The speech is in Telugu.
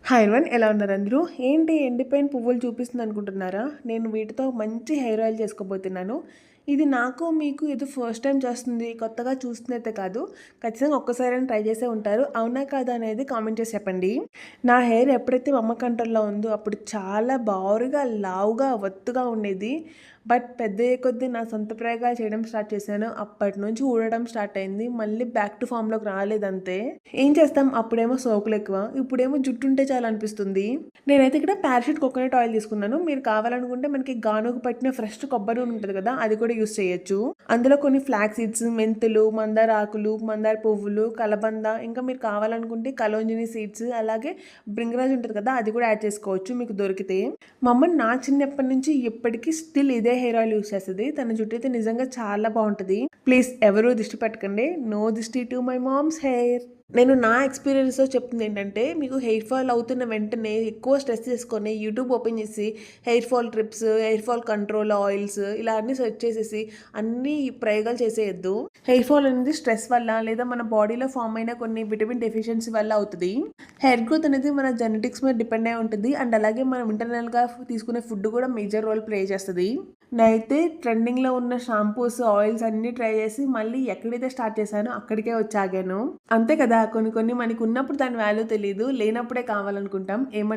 హాయ్ ఎవరివన్, ఎలా ఉన్నారు అందరూ? ఏంటి ఎండిపోయిన పువ్వులు చూపిస్తుంది అనుకుంటున్నారా? నేను వీటితో మంచి హెయిర్ ఆయిల్ చేసుకోబోతున్నాను. ఇది నాకు మీకు ఏదో ఫస్ట్ టైం చేస్తుంది, కొత్తగా చూస్తున్నైతే కాదు. ఖచ్చితంగా ఒక్కసారైనా ట్రై చేసే ఉంటారు. అవునా కాదా అనేది కామెంట్ చేసి చెప్పండి. నా హెయిర్ ఎప్పుడైతే మా అమ్మ కంట్రోల్లో ఉందో అప్పుడు చాలా బారుగా, లావుగా, ఒత్తుగా ఉండేది. బట్ పెద్దయ్యే కొద్దీ నా సొంత ప్రయోగాలు చేయడం స్టార్ట్ చేశాను. అప్పటి నుంచి ఊడడం స్టార్ట్ అయింది. మళ్ళీ బ్యాక్ టు ఫామ్లోకి రాలేదంతే. ఏం చేస్తాం, అప్పుడేమో సోకులు ఎక్కువ, ఇప్పుడేమో జుట్టు ఉంటే చాలా అనిపిస్తుంది. నేనైతే ఇక్కడ పారాషూట్ కోకోనట్ ఆయిల్ తీసుకున్నాను. మీరు కావాలనుకుంటే మనకి గానుగ పట్టిన ఫ్రెష్ కొబ్బరి నూనె ఉంటుంది కదా, అది కూడా యూస్ చేయొచ్చు. అందులో కొన్ని ఫ్లాక్ సీడ్స్, మెంతులు, మందార ఆకులు, మందార పువ్వులు, కలబంద, ఇంకా మీరు కావాలనుకుంటే కలోంజిని సీడ్స్, అలాగే బ్రింగరాజ్ ఉంటుంది కదా, అది కూడా యాడ్ చేసుకోవచ్చు మీకు దొరికితే. మా అమ్మ నా చిన్నప్పటి నుంచి ఇప్పటికీ స్టిల్ ఇదే హెయిర్ ఆయిల్ యూస్ చేస్తుంది. తన జుట్టు అయితే నిజంగా చాలా బాగుంటుంది. ప్లీజ్ ఎవరు దిష్టి పెట్టకండి. నో దిష్టి టు మై మామ్స్ హెయిర్. నేను నా ఎక్స్పీరియన్స్తో చెప్తుంది ఏంటంటే, మీకు హెయిర్ ఫాల్ అవుతున్న వెంటనే ఎక్కువ స్ట్రెస్ చేసుకొని యూట్యూబ్ ఓపెన్ చేసి hair fall trips, hair fall control oils ఇలా అన్ని సెర్చ్ చేసేసి అన్ని ప్రయోగాలు చేసేయద్దు. హెయిర్ ఫాల్ అనేది స్ట్రెస్ వల్ల లేదా మన బాడీలో ఫామ్ అయిన కొన్ని విటమిన్ డెఫిషియన్సీ వల్ల అవుతుంది. హెయిర్ గ్రోత్ అనేది మన జెనెటిక్స్ మీద డిపెండ్ అయి ఉంటుంది. అండ్ అలాగే మనం ఇంటర్నల్గా తీసుకునే ఫుడ్ కూడా మేజర్ రోల్ ప్లే చేస్తుంది. నేనైతే ట్రెండింగ్లో ఉన్న షాంపూస్, ఆయిల్స్ అన్నీ ట్రై చేసి మళ్ళీ ఎక్కడైతే స్టార్ట్ చేశానో అక్కడికే వచ్చాగాను. అంతే కదా, కొన్ని కొన్ని మనకు ఉన్నప్పుడు దాని వాల్యూ తెలియదు, లేనప్పుడే కావాలనుకుంటాం. ఏమంటే